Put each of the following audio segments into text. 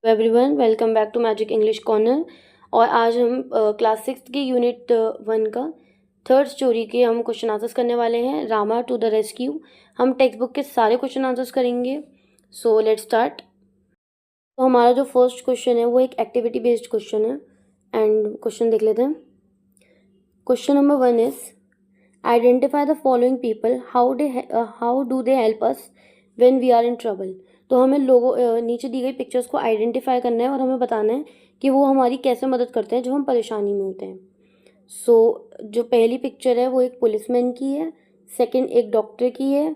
Everyone welcome back to magic English corner. और आज हम क्लास 6 की यूनिट 1 का थर्ड स्टोरी के हम क्वेश्चन आंसर्स करने वाले हैं, रामा टू द रेस्क्यू। हम टेक्स्ट बुक के सारे क्वेश्चन आंसर्स करेंगे। So let's start. तो हमारा जो फर्स्ट क्वेश्चन है वो एक एक्टिविटी बेस्ड क्वेश्चन है एंड क्वेश्चन देख लेते हैं। Question number 1 is identify the following people, how do they help us when we are in trouble. तो हमें लोगों नीचे दी गई पिक्चर्स को आइडेंटिफाई करना है और हमें बताना है कि वो हमारी कैसे मदद करते हैं जब हम परेशानी में होते हैं। जो पहली पिक्चर है वो एक पुलिसमैन की है, सेकंड एक डॉक्टर की है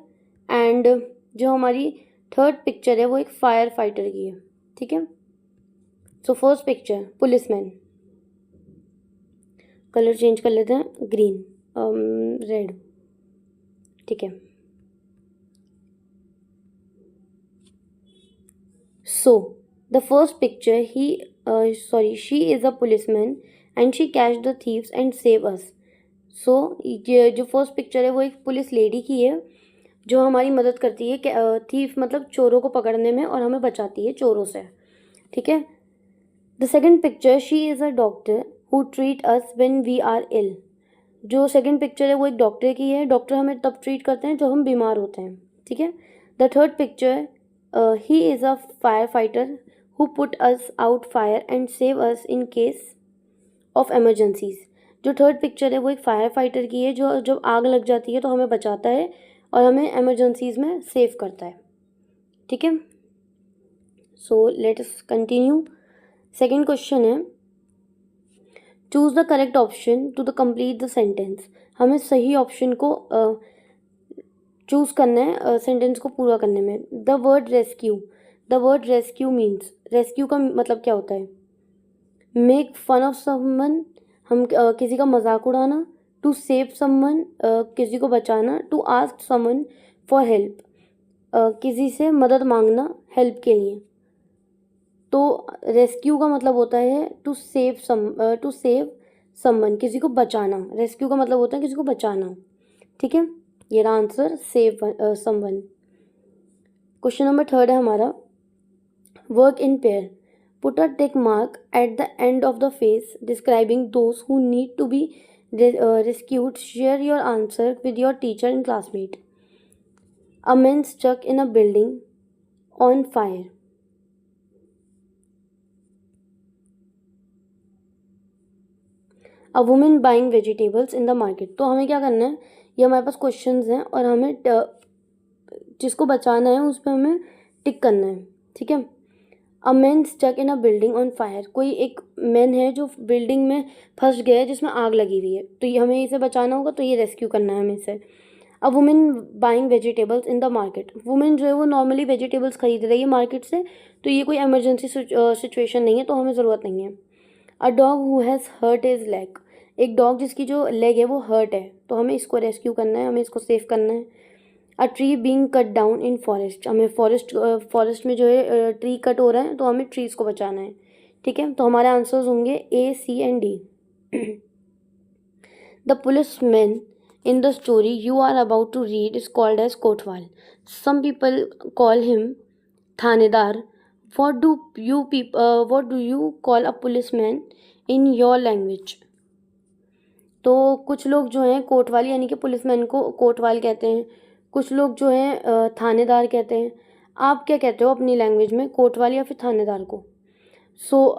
एंड जो हमारी थर्ड पिक्चर है वो एक फायर फाइटर की है। ठीक है। So first picture policeman, colour change कर लेते हैं, ग्रीन रेड। ठीक है। So, the first picture, she is a policeman and she catch the thieves and save us. So, ये जो फर्स्ट पिक्चर है वो एक पुलिस लेडी की है जो हमारी मदद करती है थीफ मतलब चोरों को पकड़ने में और हमें बचाती है चोरों से। ठीक है। The second picture, she is a doctor who treat us when we are ill. जो सेकेंड पिक्चर है वो एक डॉक्टर की है, डॉक्टर हमें तब ट्रीट करते हैं जब हम बीमार होते हैं। ठीक है। The third picture, he is a fire fighter who put us out fire and save us in case of emergencies. जो थर्ड पिक्चर है वो एक फायर फाइटर की है जो जब आग लग जाती है तो हमें बचाता है और हमें एमरजेंसीज में सेव करता है। ठीक है। So let us continue. Second question है choose the correct option to the complete the sentence. हमें सही ऑप्शन को चूज़ करना है सेंटेंस को पूरा करने में। The word rescue means, rescue का मतलब क्या होता है? मेक फन ऑफ समवन, हम किसी का मजाक उड़ाना। टू सेव समवन, किसी को बचाना। To ask someone for help, किसी से मदद मांगना हेल्प के लिए। तो रेस्क्यू का मतलब होता है टू सेव समवन, किसी को बचाना। रेस्क्यू का मतलब होता है किसी को बचाना। ठीक है। ये रहा answer, save someone. Question number third है हमारा, work in pair. Put a tick mark at the end of the face describing those who need to be rescued. Share your answer with your teacher and classmate. A man stuck in a building on fire. A women buying vegetables in the market. तो हमें क्या करना है, ये हमारे पास questions हैं और हमें जिसको बचाना है उस पर हमें टिक करना है। ठीक है। A man stuck in a building on fire, कोई एक मैन है जो बिल्डिंग में फंस गया है जिसमें आग लगी हुई है, तो ये हमें इसे बचाना होगा, तो ये रेस्क्यू करना है हमें इसे। A women buying vegetables in the market, women जो है वो नॉर्मली वेजिटेबल्स खरीद रही है मार्केट से, तो ये कोई इमरजेंसी सिचुएशन नहीं है, तो हमें ज़रूरत नहीं है। A dog who has hurt his leg, एक डॉग जिसकी जो लेग है वो हर्ट है, तो हमें इसको रेस्क्यू करना है, हमें इसको सेव करना है। A tree being cut down in forest, हमें फॉरेस्ट में जो है ट्री कट हो रहा है, तो हमें ट्रीज को बचाना है। ठीक है। तो हमारे आंसर्स होंगे A, C and D. The police man in the story you are about to read is called as kotwal. Some people call him thanedar. What do you call a police man in your language. तो कुछ लोग जो हैं कोतवाल यानी कि policeman को कोतवाल कहते हैं, कुछ लोग जो हैं थानेदार कहते हैं। आप क्या कहते हो अपनी लैंग्वेज में, कोतवाल या फिर थानेदार को?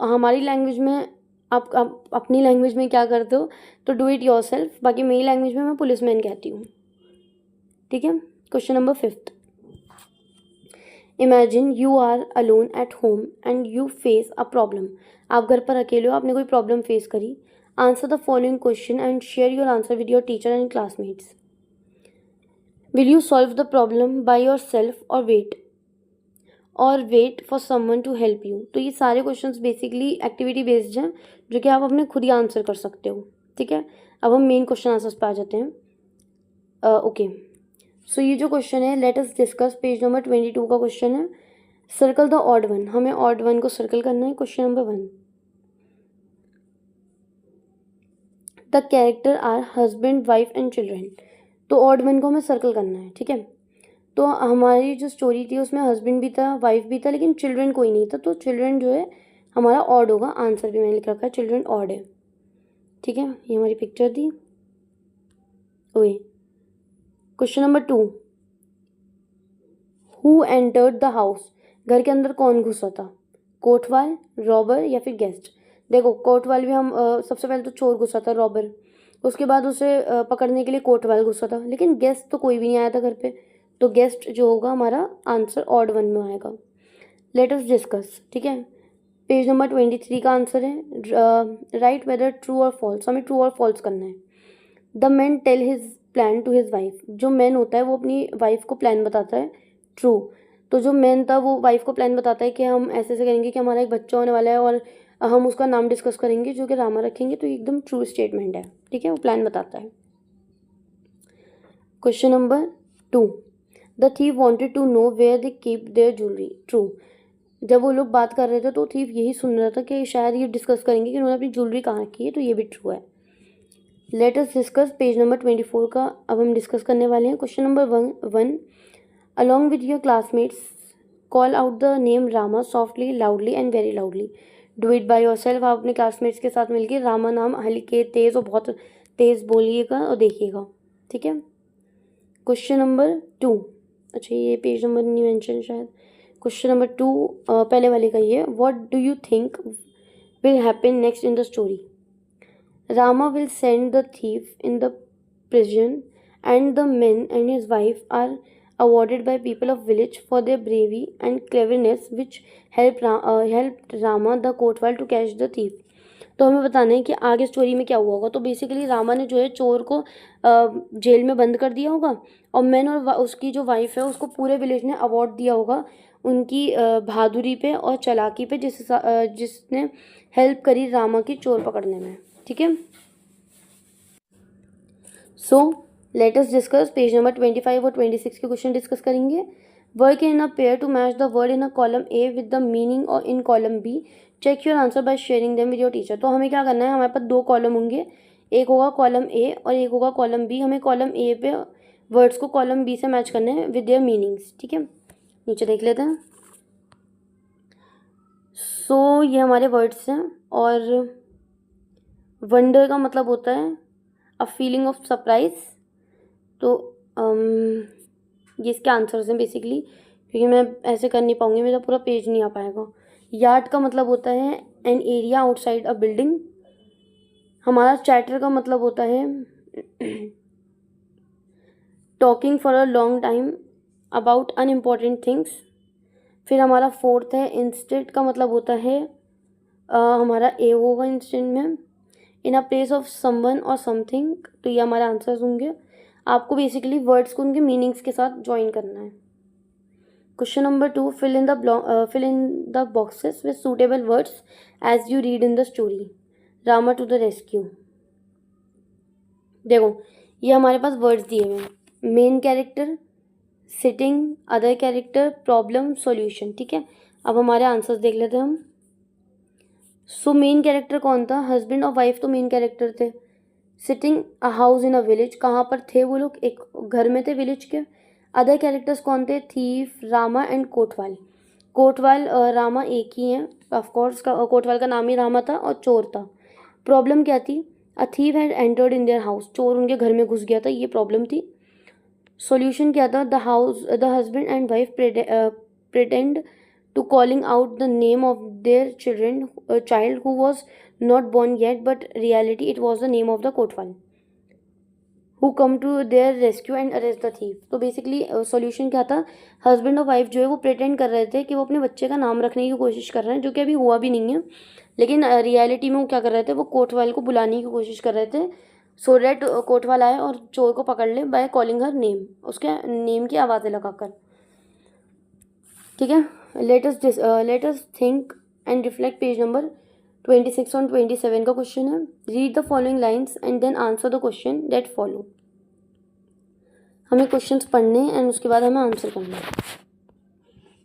हमारी लैंग्वेज में आप अपनी लैंग्वेज में क्या करते हो तो डू इट योर सेल्फ, बाकी मेरी लैंग्वेज में मैं पुलिसमैन कहती हूँ। ठीक है। Question number fifth, imagine you are alone at home and you face a problem. आप घर पर अकेले हो, आपने कोई प्रॉब्लम फेस करी। Answer the following question and share your answer with your teacher and classmates. Will you solve the problem by your self और wait for someone to help you. तो ये सारे क्वेश्चंस बेसिकली एक्टिविटी बेस्ड हैं जो कि आप अपने खुद ही आंसर कर सकते हो। ठीक है। अब हम मेन क्वेश्चन आंसर्स पे आ जाते हैं। ओके। सो ये जो क्वेश्चन है, let us discuss page number 22 का क्वेश्चन है, सर्कल द ऑड वन। हमें ऑड वन को सर्कल करना है। Question number 1, the character are husband wife and children. तो ऑड वन को हमें सर्कल करना है। ठीक है। तो हमारी जो स्टोरी थी उसमें हस्बैंड भी था, वाइफ भी था, लेकिन चिल्ड्रन कोई नहीं था, तो चिल्ड्रन जो है हमारा ऑड होगा। आंसर भी मैंने लिख रखा है, चिल्ड्रन ऑड है। ठीक है, ये हमारी पिक्चर थी। ओए, question number 2, who entered the house? घर के अंदर कौन घुसा था? कोटवाल, रॉबर या फिर गेस्ट? देखो, कोटवाल भी हम सबसे पहले तो चोर घुसा था, रॉबर। उसके बाद उसे पकड़ने के लिए कोटवाल घुसा था, लेकिन गेस्ट तो कोई भी नहीं आया था घर पे, तो गेस्ट जो होगा हमारा आंसर ऑड वन में आएगा। Let us discuss. ठीक है, पेज नंबर 23 का आंसर है राइट वेदर ट्रू और फॉल्स। हमें ट्रू और फॉल्स करना है। The man tell his plan to his wife. जो मैन होता है वो अपनी वाइफ को प्लान बताता है, ट्रू। तो जो मैन था वो वाइफ को प्लान बताता है कि हम ऐसे ऐसे करेंगे कि हमारा एक बच्चा होने वाला है और हम उसका नाम डिस्कस करेंगे जो कि रामा रखेंगे, तो ये एकदम ट्रू स्टेटमेंट है। ठीक है, वो प्लान बताता है। Question number 2, the thief wanted to know where they keep their jewellery. True. जब वो लोग बात कर रहे थे तो थीव यही सुन रहा था कि शायद ये डिस्कस करेंगे कि उन्होंने अपनी ज्वेलरी कहाँ रखी है, तो ये भी ट्रू है। Let us discuss page number 24 का अब हम डिस्कस करने वाले हैं। Question number 1, along with your classmates call out the name Rama softly, loudly and very loudly. Do it by your self. आप अपने क्लासमेट्स के साथ मिलकर रामा नाम हल्के तेज़ और बहुत तेज़ बोलिएगा और देखिएगा। ठीक है, क्वेश्चन नंबर 2, अच्छा ये पेज नंबर नहीं मेंशन शायद। क्वेश्चन नंबर 2 पहले वाले का ही है। What do you think will happen next in the story? Rama will send the thief in the prison, and the men and his wife are awarded by people of village for their bravery and cleverness, which helped Rama the Kotwal to catch the thief. तो हमें बताना है कि आगे story में क्या हुआ होगा। तो बेसिकली रामा ने जो है चोर को जेल में बंद कर दिया होगा, और मैन और उसकी जो वाइफ है उसको पूरे विलेज ने अवार्ड दिया होगा उनकी बहादुरी पे और चालाकी पे, जिसने हेल्प करी रामा की चोर पकड़ने में। ठीक है, so let us discuss page number 25 और 26 के क्वेश्चन डिस्कस करेंगे। Work in a pair to match the word in a column A with the meaning और in column B. Check your answer by sharing them with your teacher. तो हमें क्या करना है, हमारे पास दो कॉलम होंगे, एक होगा कॉलम ए और एक होगा कॉलम बी। हमें कॉलम ए पे वर्ड्स को कॉलम बी से मैच करने हैं विद देयर मीनिंग्स। ठीक है, नीचे देख लेते हैं। सो ये हमारे वर्ड्स हैं, और वंडर का मतलब होता है अ फीलिंग ऑफ सरप्राइज। तो ये इसके आंसर्स हैं बेसिकली, क्योंकि मैं ऐसे कर नहीं पाऊंगी, मेरा पूरा पेज नहीं आ पाएगा। यार्ड का मतलब होता है an area outside a building. हमारा चैटर का मतलब होता है talking for a long time about unimportant things. फिर हमारा फोर्थ है इंस्टेंट का मतलब होता है हमारा ए होगा इंस्टेंट में, इन अ प्लेस ऑफ समवन और समथिंग। तो ये हमारे आंसर्स होंगे। आपको बेसिकली वर्ड्स को उनके मीनिंग्स के साथ ज्वाइन करना है। Question number 2, fill in the boxes with suitable words as you read in the story. Rama to the rescue. देखो, ये हमारे पास वर्ड्स दिए हुए हैं, main character, setting, other character, problem, solution. ठीक है, अब हमारे आंसर्स देख लेते हैं हम। सो मेन कैरेक्टर कौन था? हस्बैंड और वाइफ तो मेन कैरेक्टर थे। Sitting a house in a village, कहाँ पर थे वो लोग? एक घर में थे विलेज के। अदर कैरेक्टर्स कौन थे? Thief, Rama and kotwal. कोटवाल रामा एक ही हैं ऑफकोर्स, कोटवाल का नाम ही रामा था और चोर था। प्रॉब्लम क्या थी? A thief had entered in their house, चोर उनके घर में घुस गया था, ये प्रॉब्लम थी। सॉल्यूशन क्या था? The husband and wife pretend to calling out the name of their child who was not born yet, but reality it was the name of the Kotwal, who come to their rescue and arrest the thief. तो basically solution क्या था? Husband और wife जो है वो pretend कर रहे थे कि वो अपने बच्चे का नाम रखने की कोशिश कर रहे हैं, जो कि अभी हुआ भी नहीं है, लेकिन रियलिटी में वो क्या कर रहे थे? वो कोटवाल को बुलाने की कोशिश कर रहे थे, सो डैट कोटवाल आए और चोर को पकड़ ले बाय कॉलिंग हर नेम, उसके नेम की आवाज़ें लगाकर। ठीक है, let us think and reflect. Page number 26 और 27 का क्वेश्चन है। Read the following lines and then answer the question that follow. हमें क्वेश्चंस पढ़ने हैं एंड उसके बाद हमें आंसर करना है।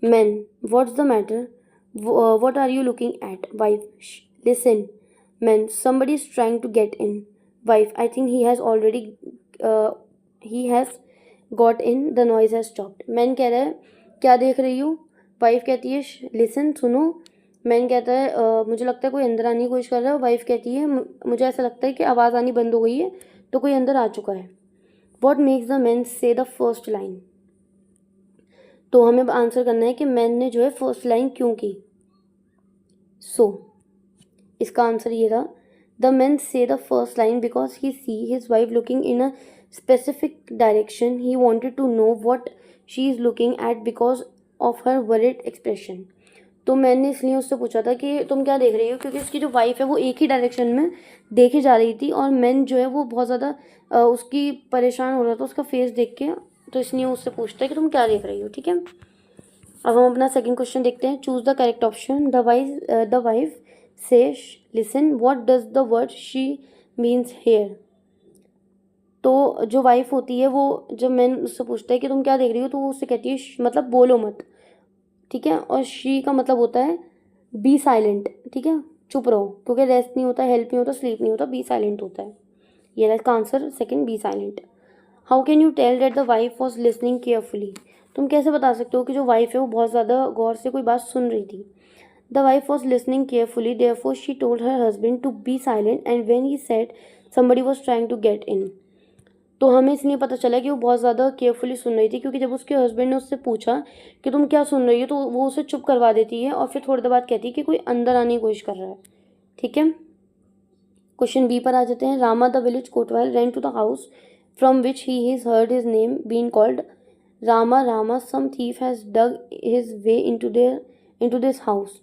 Man, what's the matter? What are you looking at? Wife, listen. Man, somebody is trying to get in. Wife, I think he has got in, the noise has stopped. Man कह रहा है क्या देख रही हूँ, wife कहती है listen, सुनो। मैन कहता है मुझे लगता है कोई अंदर आने की कोशिश कर रहा है। वाइफ कहती है मुझे ऐसा लगता है कि आवाज़ आनी बंद हो गई है, तो कोई अंदर आ चुका है। What makes the man say the first line. तो हमें आंसर करना है कि मैन ने जो है फर्स्ट लाइन क्यों की। इसका आंसर ये था, the man say the first line because he see his wife looking in a specific direction. He wanted to know what she is looking at because of her worried expression. तो मैंने इसलिए उससे पूछा था कि तुम क्या देख रही हो, क्योंकि उसकी जो वाइफ है वो एक ही डायरेक्शन में देखी जा रही थी और मैन जो है वो बहुत ज़्यादा उसकी परेशान हो रहा था उसका फेस देख के। तो इसलिए उससे पूछता है कि तुम क्या देख रही हो। ठीक है, अब हम अपना सेकंड क्वेश्चन देखते हैं। Choose the correct option. The wife से listen what does the word she means here. तो जो वाइफ होती है वो जब मैन उससे पूछता है कि तुम क्या देख रही हो, तो वो उससे कहती है मतलब बोलो मत। ठीक है, और शी का मतलब होता है बी साइलेंट। ठीक है, चुप रहो, क्योंकि रेस्ट नहीं होता, हेल्प नहीं होता, स्लीप नहीं होता, बी साइलेंट होता है। ये रहा इसका answer second, be silent. How can you tell that the wife was listening carefully. तुम कैसे बता सकते हो कि जो वाइफ है वो बहुत ज़्यादा गौर से कोई बात सुन रही थी। The wife was listening carefully therefore she told her husband to be silent and when he said somebody was trying to get in. तो हमें इसलिए पता चला कि वो बहुत ज़्यादा केयरफुली सुन रही थी, क्योंकि जब उसके हस्बैंड ने उससे पूछा कि तुम क्या सुन रही हो, तो वो उसे चुप करवा देती है और फिर थोड़ी देर बाद कहती है कि कोई अंदर आने की कोशिश कर रहा है। ठीक है, क्वेश्चन बी पर आ जाते हैं। Rama the village kotwal ran to the house from which he has heard his name been called Rama Rama some thief has dug his way into this house.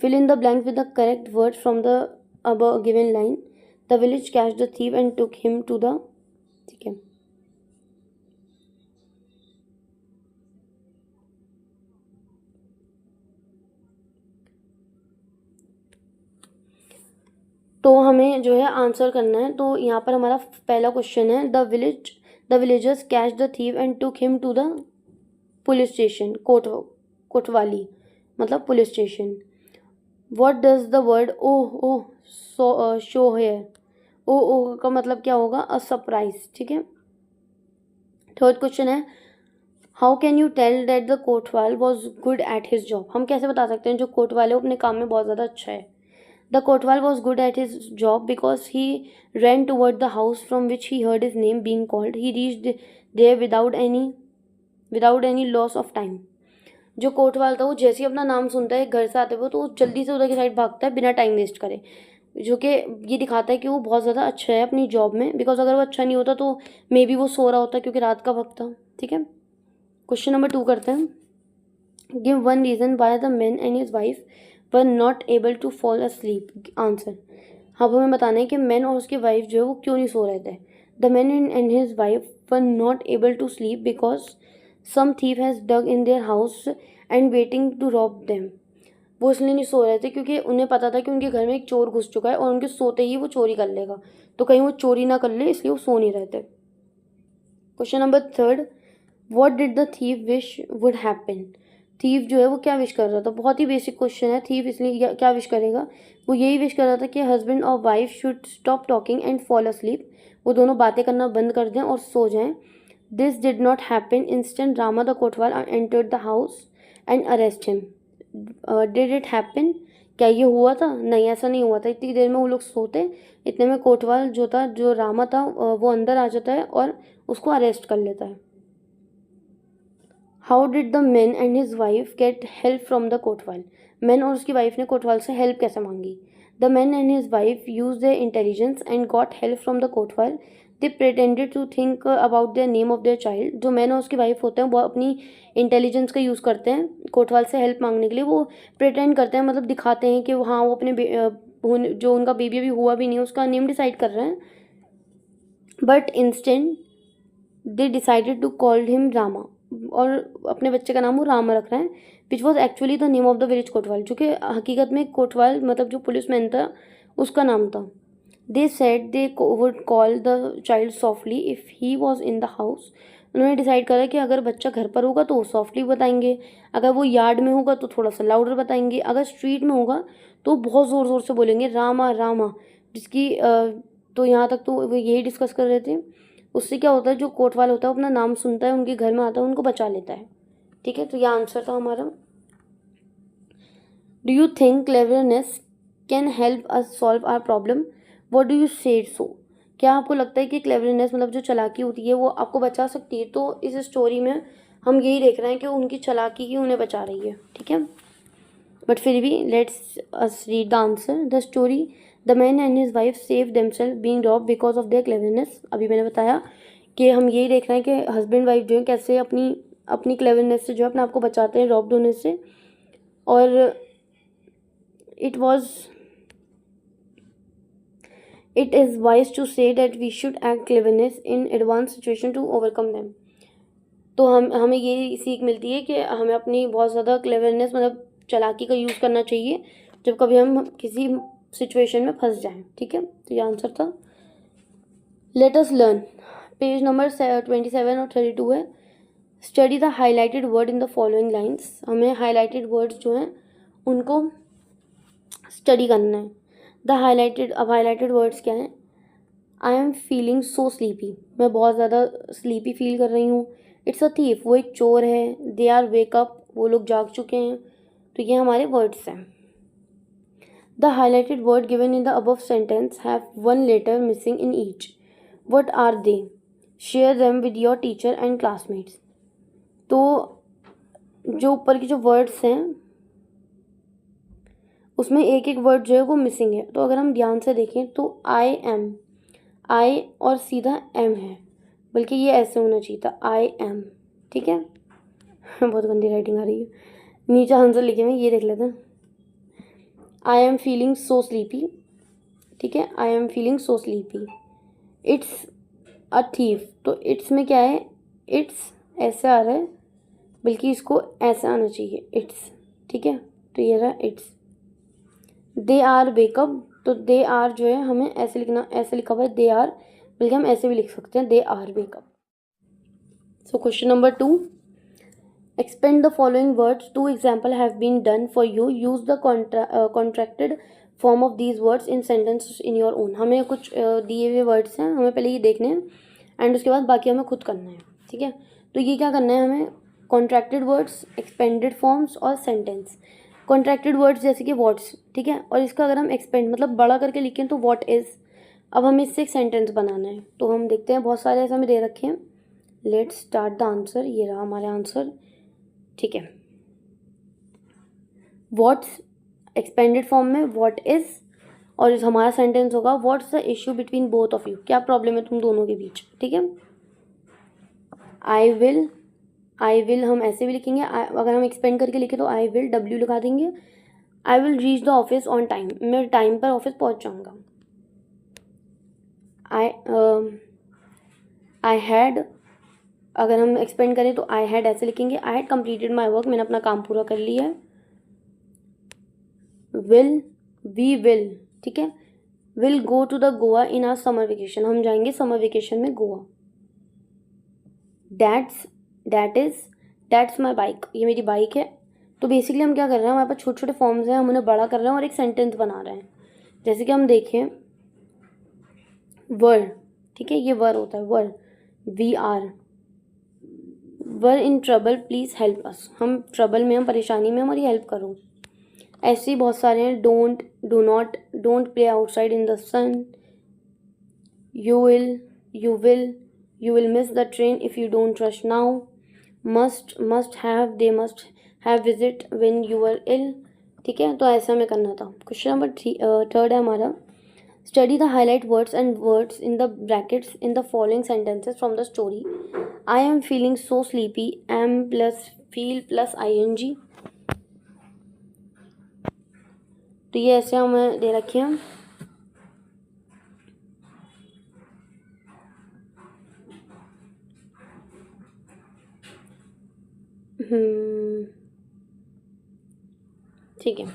Fill in the blank with the correct word from the above given line. The village catched the thief and took him to the। ठीक है, तो हमें जो है answer करना है। तो यहाँ पर हमारा पहला क्वेश्चन है the villagers catch the thief and took him to the police station. Kotwali मतलब police station. What does the word oh oh show here. Oh का मतलब क्या होगा, अ सरप्राइज। ठीक है, थर्ड क्वेश्चन है how can you tell that the kotwal was good at his job. हम कैसे बता सकते हैं जो कोटवाल है वो अपने काम में बहुत ज़्यादा अच्छा है। The kotwal was good at his job because he ran toward the house from which he heard his name being called. He reached there without any loss of time. जो कोटवाल था वो जैसे ही अपना नाम सुनता है घर से आते हुए, तो वो जल्दी से उधर की साइड भागता है बिना टाइम वेस्ट करे, जो कि ये दिखाता है कि वो बहुत ज़्यादा अच्छा है अपनी जॉब में। बिकॉज अगर वो अच्छा नहीं होता तो मे बी वो सो रहा होता, क्योंकि रात का वक्त था। ठीक है, क्वेश्चन नंबर 2 करते हैं। Give one reason why the man and his wife were not able to fall asleep. Answer, अब हमें बताना है कि मैन और उसकी वाइफ जो है वो क्यों नहीं सो रहे थे। The man and his wife were not able to sleep because some thief has dug in their house and waiting to rob them. वो इसलिए नहीं सो रहे थे क्योंकि उन्हें पता था कि उनके घर में एक चोर घुस चुका है और उनके सोते ही वो चोरी कर लेगा, तो कहीं वो चोरी ना कर ले, इसलिए वो सो नहीं रहे थे। Question number 3, what did the thief wish would happen. Thief जो है वो क्या विश कर रहा था, बहुत ही बेसिक क्वेश्चन है। थीव इसलिए क्या विश करेगा, वो यही विश कर रहा था कि हस्बैंड और wife should stop talking and fall asleep. वो दोनों बातें करना बंद कर दें और सो जाएं। This did not happen instant Rama the Kotwal entered the house and arrest him. Did it happen, क्या ये हुआ था? नहीं, ऐसा नहीं हुआ था। इतनी देर में वो लोग सोते, इतने में कोटवाल जो रामा था वो अंदर आ जाता है और उसको अरेस्ट कर लेता है। How did the man and his wife get help from the kotwal. Man और उसकी वाइफ ने कोटवाल से हेल्प कैसे मांगी। The man and his wife use their intelligence and got help from the kotwal. They pretended to think about their name of their child. जो man और उसकी wife होते हैं वो अपनी इंटेलिजेंस का यूज़ करते हैं कोटवाल से हेल्प मांगने के लिए। वो प्रिटेंड करते हैं, मतलब दिखाते हैं कि हाँ वो अपने जो उनका बेबी अभी हुआ भी नहीं है उसका नेम डिसाइड कर रहे हैं। But instant they decided to call him Rama, और अपने बच्चे का नाम वो रामा रख रहे हैं, which was actually the name of the village Kotwal, जो कि हकीकत में कोटवाल मतलब जो पुलिसमैन था उसका नाम था। They said they would call the child softly if he was in the house. उन्होंने डिसाइड करा कि अगर बच्चा घर पर होगा तो वो सॉफ्टली बताएंगे, अगर वो यार्ड में होगा तो थोड़ा सा लाउडर बताएंगे, अगर स्ट्रीट में होगा तो बहुत ज़ोर ज़ोर से बोलेंगे रामा रामा। जिसकी तो यहाँ तक तो वो यही डिस्कस कर रहे थे। उससे क्या होता है, जो कोतवाल होता है अपना नाम सुनता है, उनके घर में आता है, उनको बचा लेता है। ठीक है, तो यह आंसर था हमारा। Do you think cleverness can help us solve our problem? What do you say so? क्या आपको लगता है कि क्लेवरनेस मतलब जो चालाकी होती है वो आपको बचा सकती है? तो इस स्टोरी में हम यही देख रहे हैं कि उनकी चालाकी ही उन्हें बचा रही है। ठीक है, बट फिर भी let's us read the answer. The story, the man and his wife save themselves being robbed because of their cleverness. अभी मैंने बताया कि हम यही देख रहे हैं कि हस्बैंड वाइफ जो है कैसे अपनी अपनी क्लेवरनेस से जो है अपने आप को बचाते हैं रॉब्ड होने से। और it was it is wise to say that we should act cleverness in advance situation to overcome them. तो हमें ये सीख मिलती है कि हमें अपनी बहुत ज़्यादा क्लेवरनेस मतलब चालाकी का यूज़ करना चाहिए जब कभी हम किसी सिचुएशन में फंस जाएं। ठीक है, तो ये आंसर था। Let us learn, page number 27 और 32 है। Study the highlighted word in the following lines. हमें हाईलाइटेड वर्ड्स जो हैं उनको स्टडी करना है। अब हाईलाइटेड वर्ड्स क्या हैं? आई एम फीलिंग सो स्लीपी, मैं बहुत ज़्यादा स्लीपी फील कर रही हूँ। इट्स अ थीफ, वो एक चोर है। दे आर वेकअप, वो लोग जाग चुके हैं। तो ये हमारे वर्ड्स हैं। The highlighted word given in the above sentence have one letter missing in each. What are they? Share them with your teacher and classmates. तो जो ऊपर के जो वर्ड्स हैं उसमें एक एक वर्ड जो है वो मिसिंग है। तो अगर हम ध्यान से देखें तो आई एम, आई और सीधा एम है, बल्कि ये ऐसे होना चाहिए था आई एम। ठीक है बहुत गंदी राइटिंग आ रही है। नीचे आंसर लिखे हुए ये देख लेते हैं। आई एम फीलिंग सो स्लीपी। ठीक है, I am feeling so sleepy. It's a thief, तो इट्स में क्या है? इट्स ऐसे आ रहा है, बल्कि इसको ऐसे आना चाहिए इट्स। ठीक है, तो ये रहा इट्स। दे आर वेकअप, तो दे आर जो है हमें ऐसे लिखना, ऐसे लिखा हुआ है दे आर, बल्कि हम ऐसे भी लिख सकते हैं they are wake up. So question number 2, expand the following words. Two example have been done for you. Use the contracted form of these words in sentences in your own. हमें कुछ दिए हुए वर्ड्स हैं, हमें पहले ये देखने हैं एंड उसके बाद बाकी हमें खुद करना है। ठीक है, तो ये क्या करना है हमें? कॉन्ट्रैक्टेड वर्ड्स, एक्सपेंडेड फॉर्म्स और सेंटेंस। कॉन्ट्रैक्टेड वर्ड्स जैसे कि वॉट्स, ठीक है, और इसका अगर हम एक्सपेंड मतलब बड़ा करके लिखें तो वॉट इज़। अब हमें इससे एक सेंटेंस बनाना है, तो हम देखते हैं बहुत सारे ऐसे हमें दे रखे हैं। Let's start the answer. ये रहा हमारे आंसर। ठीक है, व्हाट्स एक्सपेंडेड फॉर्म में व्हाट इज, और हमारा सेंटेंस होगा what's the issue between both of you. क्या प्रॉब्लम है तुम दोनों के बीच? ठीक है, आई विल हम ऐसे भी लिखेंगे। अगर हम एक्सपेंड करके लिखे तो आई विल डब्ल्यू लिखा देंगे। I will reach the office on time, मैं टाइम पर ऑफिस पहुंच जाऊंगा। आई हैड, अगर हम एक्सपेंड करें तो आई हैड ऐसे लिखेंगे। I had completed my work, मैंने अपना काम पूरा कर लिया है। विल, वी विल, ठीक है, will go to the Goa in our summer vacation, हम जाएंगे समर वेकेशन में गोवा। दैट्स माई बाइक, ये मेरी बाइक है। तो बेसिकली हम क्या कर रहे हैं, हमारे पास छोटे छोटे फॉर्म्स हैं, हम उन्हें बड़ा कर रहे हैं और एक सेंटेंस बना रहे हैं। जैसे कि हम देखें वर, ठीक है, ये वर होता है were. We are, were in trouble please help us, हम ट्रबल में, हम परेशानी में, हमारी हेल्प करो। ऐसे ही बहुत सारे हैं। Don't, do not, don't play outside in the sun. You will miss the train if you don't rush now. Must have, they must have visit when you are ill. ठीक है, तो ऐसा हमें करना था। क्वेश्चन नंबर 3 है हमारा। Study the highlight words and words in the brackets in the following sentences from the story. I am feeling so sleepy, am plus feel plus ING। तो ये ऐसे हमें दे रखे हैं। ठीक है,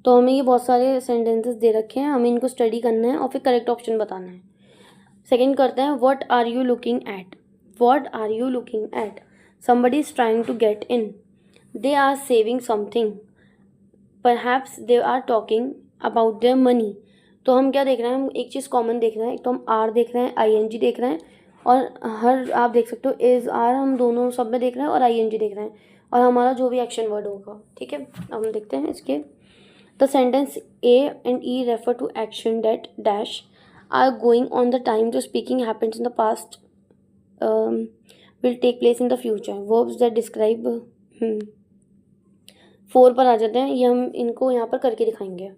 तो हमें ये बहुत सारे सेंटेंसेस दे रखे हैं, हमें इनको स्टडी करना है और फिर करेक्ट ऑप्शन बताना है। सेकंड करते हैं, what are you looking at. What are you looking at? Somebody is trying to get in. They are saving something, perhaps they are talking about their money. तो हम क्या देख रहे हैं, हम एक चीज़ कॉमन देख रहे हैं। एक तो हम आर देख रहे हैं, आईएनजी देख रहे हैं, और हर आप देख सकते हो इज आर हम दोनों सब में देख रहे हैं, और आईएनजी देख रहे हैं, और हमारा जो भी एक्शन वर्ड होगा। ठीक है, अब हम देखते हैं इसके। The sentence A and E refer to action that dash are going on the time to speaking happens in the past will take place in the future. Verbs that describe 4 पर आ जाते हैं। ये हम इनको यहाँ पर करके दिखाएंगे।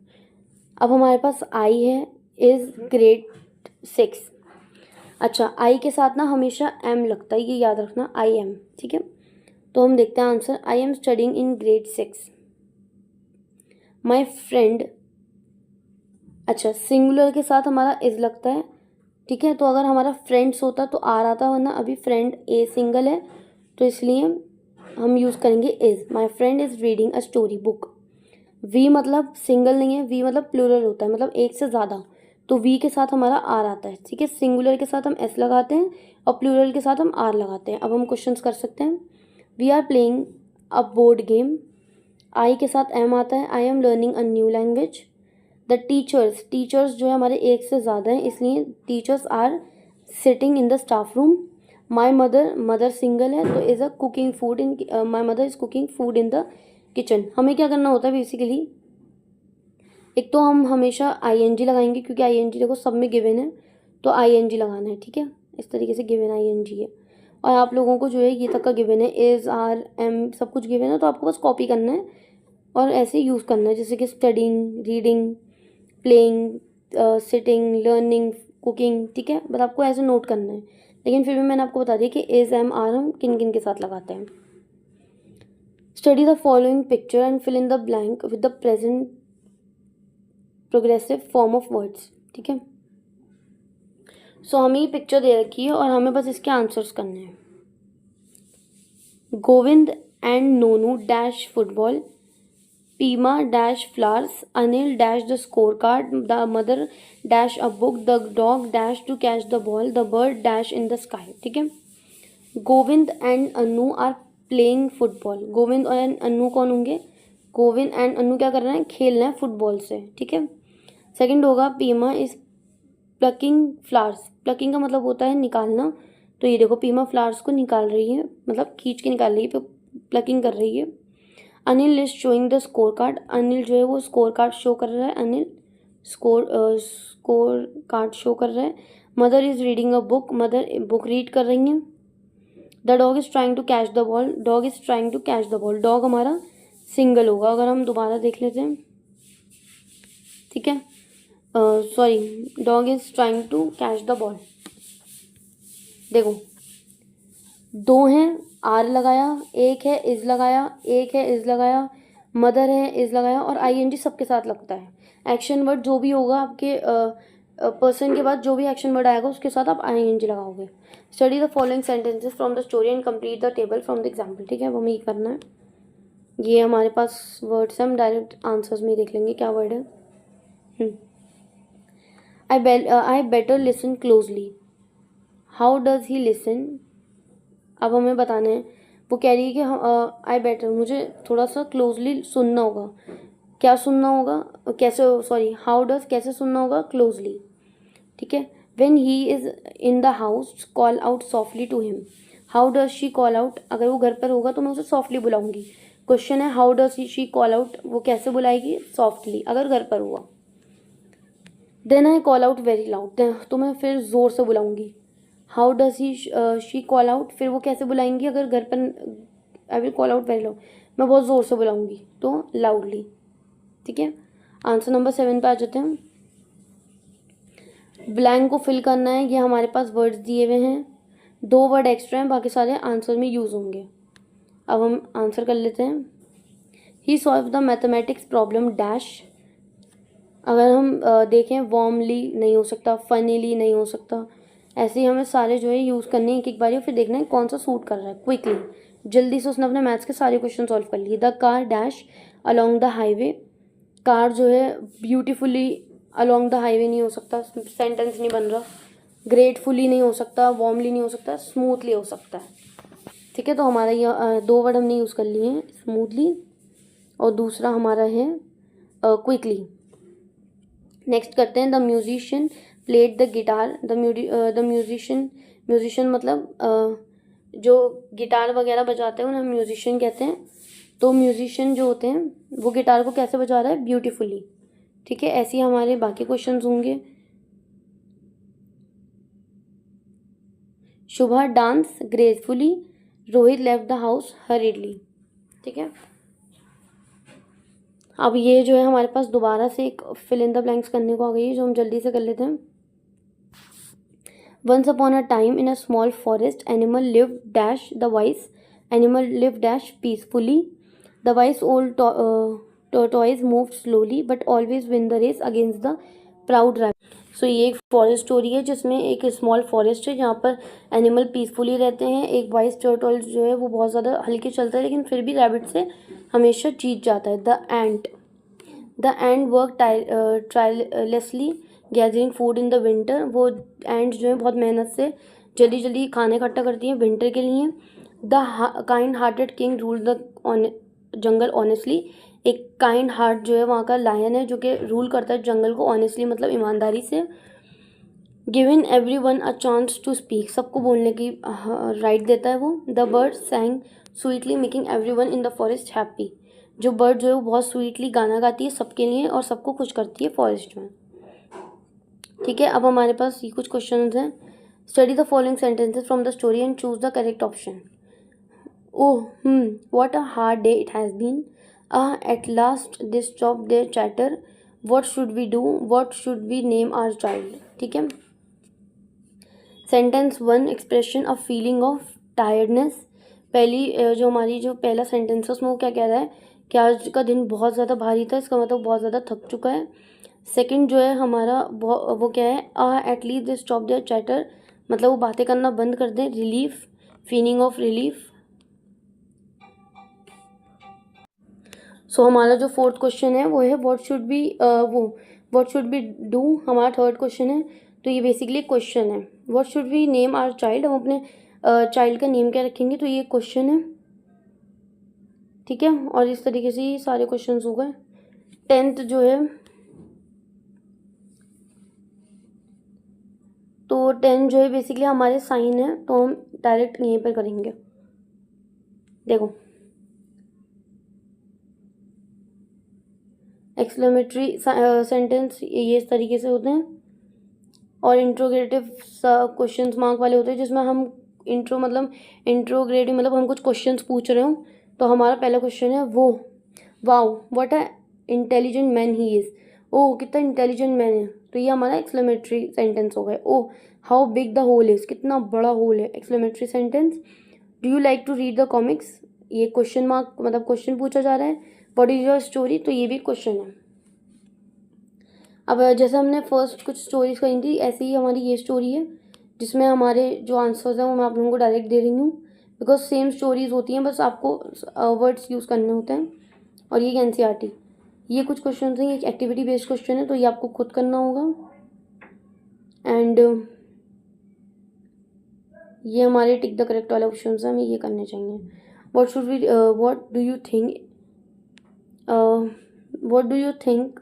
अब हमारे पास आई है, इज ग्रेड 6। अच्छा, आई के साथ ना हमेशा एम लगता है, ये याद रखना, आई एम। ठीक है, तो हम देखते हैं answer. I am studying in grade 6। My friend, अच्छा सिंगुलर के साथ हमारा इज लगता है। ठीक है, तो अगर हमारा फ्रेंड्स होता तो आर आता, वरना अभी फ्रेंड ए सिंगल है तो इसलिए हम यूज़ करेंगे is. My friend is reading a story book. We मतलब सिंगल नहीं है, वी मतलब प्लूरल होता है, मतलब एक से ज़्यादा, तो वी के साथ हमारा आर आता है। ठीक है, सिंगुलर के साथ हम एस लगाते हैं और प्लूरल के साथ हम आर लगाते हैं। अब हम क्वेश्चंस कर सकते हैं। We are playing a board game. I के साथ एम आता है। I am learning a new language. The teachers, teachers जो है हमारे एक से ज़्यादा हैं, इसलिए teachers are sitting in the staff room. My mother, mother single है तो is a cooking food in, my mother is cooking food in the kitchen. हमें क्या करना होता है बेसिकली, एक तो हम हमेशा आईएनजी लगाएंगे क्योंकि आईएनजी देखो सब में गिवन है, तो आईएनजी लगाना है। ठीक है, इस तरीके से गिवन आईएनजी है, और आप लोगों को जो है ये तक का गिवन है, इज आर एम सब कुछ गिवन है, तो आपको बस कॉपी करना है और ऐसे यूज़ करना है, जैसे कि studying, reading, playing, sitting, learning, cooking. ठीक है, बस आपको ऐसे नोट करना है, लेकिन फिर भी मैंने आपको बता दिया कि इज एम आर हम किन किन के साथ लगाते हैं। Study the following picture and fill in the blank with the present progressive form of words. ठीक है, सो हमें ये पिक्चर दे रखी है और हमें बस इसके आंसर्स करने हैं। Govind and Nonu dash football. Pima dash flowers. Anil dash the scorecard. The mother dash a book. The dog dash to catch the ball. The bird dash in the sky. ठीक है, Govind and Anu are playing football. Govind और अनु कौन होंगे, Govind and अनु क्या कर रहे हैं, खेल रहे हैं फुटबॉल से। ठीक है, सेकंड होगा Pima is plucking flowers. Plucking का मतलब होता है निकालना, तो ये देखो पीमा फ्लावर्स को निकाल रही है, मतलब खींच के निकाल रही है, प्लकिंग कर रही है। Anil is showing the score card. Anil जो है वो स्कोर कार्ड शो कर रहा है। अनिल स्कोर कार्ड शो कर रहा है। Mother is reading a book. Mother book read कर रही हैं। The dog is trying to catch the ball. Dog is trying to catch the ball. Dog हमारा सिंगल होगा। अगर हम दोबारा देख लेते हैं, ठीक है, sorry, dog is trying to catch the ball. देखो दो हैं, आर लगाया, एक है इज लगाया, एक है इज लगाया, मदर है इज लगाया, और आईएनजी सबके साथ लगता है। एक्शन वर्ड जो भी होगा आपके पर्सन के बाद जो भी एक्शन वर्ड आएगा उसके साथ आप आईएनजी लगाओगे। Study the following sentences from the story and complete the table from the example. ठीक है, वो हमें ये करना है। ये हमारे पास वर्ड्स हैं, हम डायरेक्ट आंसर्स में देख लेंगे क्या वर्ड है। I better listen closely. How does he listen. अब हमें बताना है, वो कह रही है कि आई बेटर, मुझे थोड़ा सा क्लोजली सुनना होगा। क्या सुनना होगा, कैसे, सॉरी, हाउ डज कैसे सुनना होगा, क्लोजली। ठीक है, when he is in the house call out softly to him. How does she call out, अगर वो घर पर होगा तो मैं उसे सॉफ्टली बुलाऊंगी। क्वेश्चन है how does she call out, वो कैसे बुलाएगी, सॉफ्टली, अगर घर पर हुआ। Then I call out very loud, तो मैं फिर ज़ोर से बुलाऊंगी। How does he she call out, फिर वो कैसे बुलाएंगी अगर घर पर, I will call out very loud, मैं बहुत ज़ोर से बुलाऊंगी, तो लाउडली। ठीक है, आंसर नंबर 7 पे आ जाते हैं। ब्लैंक को फिल करना है, ये हमारे पास वर्ड्स दिए हुए हैं, 2 वर्ड एक्स्ट्रा हैं, बाकी सारे आंसर में यूज़ होंगे। अब हम आंसर कर लेते हैं। He solve the mathematics problem dash. अगर हम देखें, वार्मली नहीं हो सकता, फनीली नहीं हो सकता, ऐसे ही हमें सारे जो है यूज़ करने हैं एक एक बारी, फिर देखना है कौन सा सूट कर रहा है। क्विकली, जल्दी से उसने अपने मैथ्स के सारे क्वेश्चन सॉल्व कर लिए। The car dash along the highway. Car जो है ब्यूटीफुली अलॉन्ग द हाईवे नहीं हो सकता, सेंटेंस नहीं बन रहा। ग्रेटफुली नहीं हो सकता, वार्मली नहीं हो सकता, स्मूथली हो सकता है। ठीक है, तो हमारा ये 2 वर्ड हमने यूज़ कर लिए हैं, स्मूथली और दूसरा हमारा है क्विकली। नेक्स्ट करते हैं the musician played the guitar. The musician मतलब जो गिटार वगैरह बजाते हैं उन्हें हम म्यूजिशियन कहते हैं। तो म्यूजिशियन जो होते हैं वो गिटार को कैसे बजा रहा है, ब्यूटीफुली। ठीक है, ऐसे ही हमारे बाकी क्वेश्चंस होंगे। Shubha dance gracefully, Rohit left the house hurriedly. ठीक है, अब ये जो है हमारे पास दोबारा से एक फिल इन द ब्लैंक्स करने को आ गई है, जो हम जल्दी से कर लेते हैं। Once upon a time in a small forest animal live dash the wise, animal live dash peacefully, the wise old tortoise moved slowly but always win the race against the proud rabbit। सो ये एक forest story है जिसमें एक small forest है जहाँ पर animal peacefully रहते हैं। एक वाइस टर्टल जो है वो बहुत ज़्यादा हल्के चलता है लेकिन फिर भी रैबिट से हमेशा जीत जाता है। The end work tirelessly gathering food in the winter. वो एंड जो है बहुत मेहनत से जल्दी जल्दी खाने इकट्ठा करती हैं विंटर के लिए। The kind hearted king rule the jungle honestly. एक काइंड हार्ट जो है वहाँ का लायन है जो कि रूल करता है जंगल को ऑनेस्टली मतलब ईमानदारी से। Given every one a chance to speak, सबको बोलने की राइट देता है वो। The bird sang sweetly making every one in the forest happy. जो बर्ड जो है वो बहुत स्वीटली गाना गाती है सबके लिए और सबको खुश करती है फॉरेस्ट में। ठीक है, अब हमारे पास ये कुछ क्वेश्चन हैं। Study the following sentences from the story and choose the correct option. Oh what a hard day it has been. At last they stopped their chatter. What should we do? What should we name our child? ठीक है, sentence 1 expression of feeling of tiredness. पहली जो हमारी जो पहला sentence है उसमें वो क्या कह रहा है कि आज का दिन बहुत ज़्यादा भारी था, इसका मतलब बहुत ज़्यादा थक चुका है। सेकंड जो है हमारा वो क्या है, at least they stop their chatter, मतलब वो बातें करना बंद कर दें। Relief, feeling of relief. So हमारा जो फोर्थ क्वेश्चन है वो है व्हाट शुड बी डू। हमारा थर्ड क्वेश्चन है, तो ये बेसिकली क्वेश्चन है। What should be name our child, हम अपने चाइल्ड का नेम क्या रखेंगे, तो ये क्वेश्चन है। ठीक है, और इस तरीके से ये सारे क्वेश्चन हो गए। 10th जो है, तो 10 जो है बेसिकली हमारे साइन है, तो हम डायरेक्ट यहीं पर करेंगे। देखो, एक्सक्लेमेटरी सेंटेंस ये इस तरीके से होते हैं, और इंट्रोगेटिव क्वेश्चन मार्क वाले होते हैं जिसमें हम इंट्रोगेटिव मतलब हम कुछ क्वेश्चंस पूछ रहे हो। तो हमारा पहला क्वेश्चन है वो, wow what a intelligent man he is. Oh कितना इंटेलिजेंट मैन है, तो ये हमारा एक्सक्लेमेटरी सेंटेंस हो गया। Oh how big the hole is, कितना बड़ा होल है, exclamatory sentence. Do you like to read the comics, ये क्वेश्चन मार्क मतलब क्वेश्चन पूछा जा रहा है। व्हाट इज़ योर स्टोरी, तो ये भी क्वेश्चन है। अब जैसे हमने फर्स्ट कुछ स्टोरीज कही थी, ऐसे ही हमारी ये स्टोरी है जिसमें हमारे जो आंसर्स हैं वो मैं आप लोगों को डायरेक्ट दे रही हूँ, बिकॉज सेम स्टोरीज होती हैं, बस आपको वर्ड्स यूज़ करने होते हैं। और ये एनसीईआरटी, ये कुछ क्वेश्चन हैं, ये एक्टिविटी बेस्ड क्वेश्चन है, तो ये आपको खुद करना होगा। एंड ये हमारे टिक द करेक्ट वाले ऑप्शन हैं, हमें ये करने चाहिए। What do you think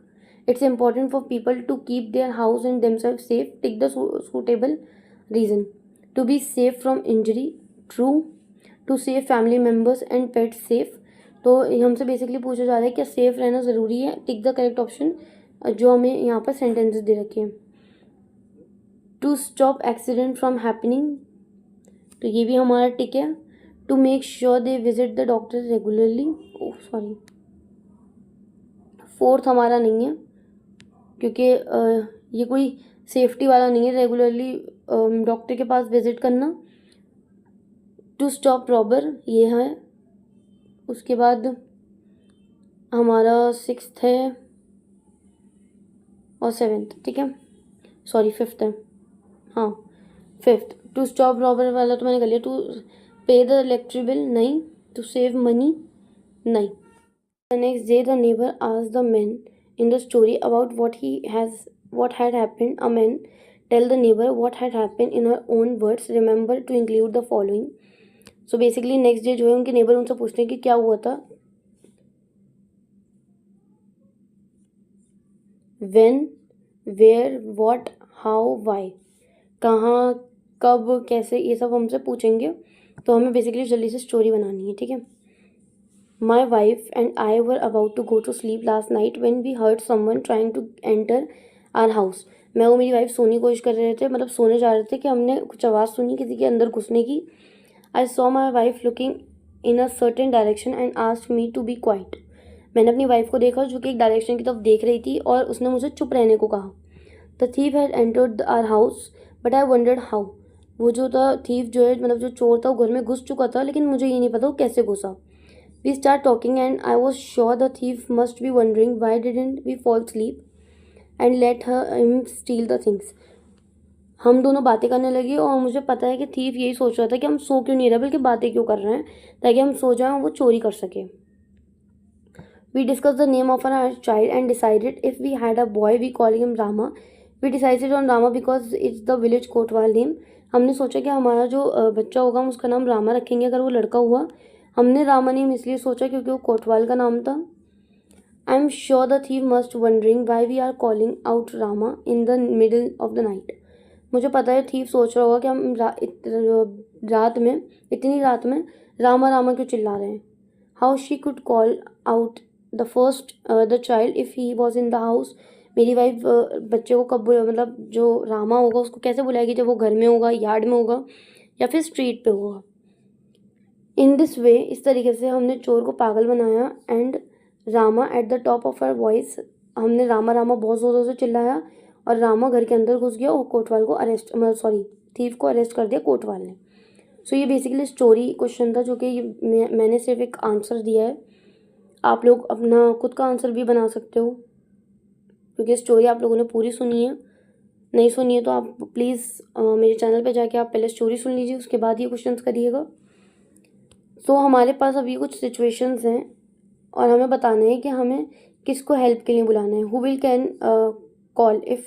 it's important for people to keep their house and themselves safe, take the suitable reason। to be safe from injury, true। to save family members and pets safe, तो हमसे basically पूछा जा रहा है क्या safe रहना ज़रूरी है, टिक द करेक्ट ऑप्शन जो हमें यहाँ पर सेंटेंसेस दे रखे हैं। to stop accident from happening, तो ये भी हमारा टिक है। to make sure they visit the doctor regularly, oh sorry, fourth हमारा नहीं है क्योंकि ये कोई सेफ्टी वाला नहीं है, रेगुलरली डॉक्टर के पास विजिट करना। टू स्टॉप रॉबर ये है। उसके बाद हमारा 6th है और 7th, ठीक है, सॉरी 5th है, हाँ 5th। टू स्टॉप रॉबर वाला तो मैंने कर लिया। टू पे द इलेक्ट्रिक बिल नहीं। टू सेव मनी नहीं। The next day the neighbor asked the man in the story about what had happened. A man tell the neighbor what had happened in her own words. Remember to include the following। So basically next day जो है उनके neighbor उनसे पूछते हैं कि क्या हुआ था। When where, what, how, why, कहाँ, कब, कैसे, ये सब हमसे पूछेंगे। तो हमें बेसिकली जल्दी से स्टोरी बनानी है, ठीक है। My wife and I were about to go to sleep last night when we heard someone trying to enter our house. मैं और मेरी वाइफ सोने की कोशिश कर रहे थे, मतलब सोने जा रहे थे कि हमने कुछ आवाज़ सुनी किसी के अंदर घुसने की। I saw my wife looking in a certain direction and asked me to be quiet. मैंने अपनी वाइफ को देखा जो कि एक डायरेक्शन की तरफ देख रही थी और उसने मुझे चुप रहने को कहा। The thief had entered our house but I wondered how. वो जो था थीव जो है, मतलब जो चोर था, वो घर में घुस चुका था, लेकिन मुझे ये नहीं पता वो कैसे घुसा। We start talking and I was sure the thief must be wondering why didn't we fall sleep and let him steal the things. हम दोनों बातें करने लगे और मुझे पता है कि थीव यही सोच रहा था कि हम सो क्यों नहीं रहे बल्कि बातें क्यों कर रहे हैं, ताकि हम सो जाएं और वो चोरी कर सके। We discussed the name of our child and decided if we had a boy, we call him Rama. We decided on Rama because it's the village Kotwal name. हमने सोचा कि हमारा जो बच्चा होगा हम उसका नाम रामा रखेंगे अगर वो लड़का हुआ। हमने रामा नेम इसलिए सोचा क्योंकि वो कोतवाल का नाम था। I am sure the thief must wondering why we are calling out Rama in the middle of the night. मुझे पता है थीव सोच रहा होगा कि हम रात में, इतनी रात में रामा रामा क्यों चिल्ला रहे हैं। How she could call out the first the child if he was in the house. मेरी वाइफ बच्चे को कब मतलब जो रामा होगा उसको कैसे बुलाएगी जब वो घर में होगा, यार्ड में होगा या फिर स्ट्रीट पे होगा। इन दिस वे, इस तरीके से हमने चोर को पागल बनाया। And Rama at the top of our voice, हमने रामा रामा बहुत ज़ोरों से चिल्लाया और रामा घर के अंदर घुस गया और कोतवाल को अरेस्ट, सॉरी थीव को अरेस्ट कर दिया कोतवाल ने। सो ये बेसिकली स्टोरी क्वेश्चन था जो कि मैंने सिर्फ एक आंसर दिया है। आप लोग अपना खुद का आंसर भी बना सकते हो क्योंकि स्टोरी आप लोगों ने पूरी सुनी है। नहीं सुनी है तो आप प्लीज़ मेरे चैनल पे जाके आप पहले स्टोरी सुन लीजिए, उसके बाद ये क्वेश्चंस करिएगा। तो हमारे पास अभी कुछ सिचुएशंस हैं और हमें बताना है कि हमें किसको हेल्प के लिए बुलाना है। Who will can call if,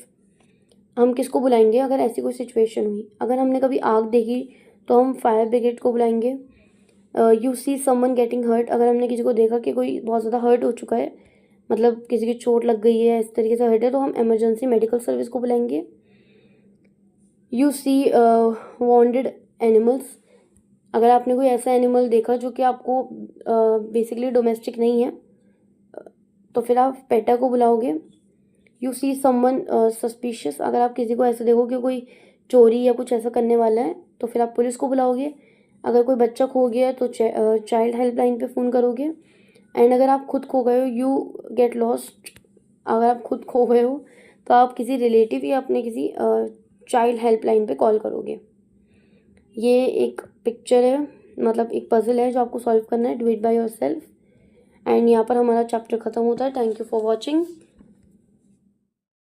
हम किसको बुलाएंगे अगर ऐसी कोई सिचुएशन हुई। अगर हमने कभी आग देखी तो हम फायर ब्रिगेड को बुलाएंगे। You see someone getting hurt, अगर हमने किसी को देखा कि कोई बहुत ज़्यादा हर्ट हो चुका है, मतलब किसी की चोट लग गई है, इस तरीके से हर्ट है, तो हम इमरजेंसी मेडिकल सर्विस को बुलाएंगे। यू सी वॉन्डेड एनिमल्स, अगर आपने कोई ऐसा एनिमल देखा जो कि आपको बेसिकली डोमेस्टिक नहीं है तो फिर आप पेटा को बुलाओगे। यू सी समवन सस्पिशियस, अगर आप किसी को ऐसा देखो कि कोई चोरी या कुछ ऐसा करने वाला है तो फिर आप पुलिस को बुलाओगे। अगर कोई बच्चा खो गया है तो चाइल्ड हेल्पलाइन पे फ़ोन करोगे। एंड अगर आप खुद खो गए हो, यू गेट लॉस्ट, अगर आप खुद खो गए हो तो आप किसी रिलेटिव या अपने किसी चाइल्ड हेल्पलाइन पे कॉल करोगे। ये एक पिक्चर है, मतलब एक पजल है जो आपको सॉल्व करना है। Do it by yourself. And यहाँ पर हमारा चैप्टर ख़त्म होता है। Thank you for watching.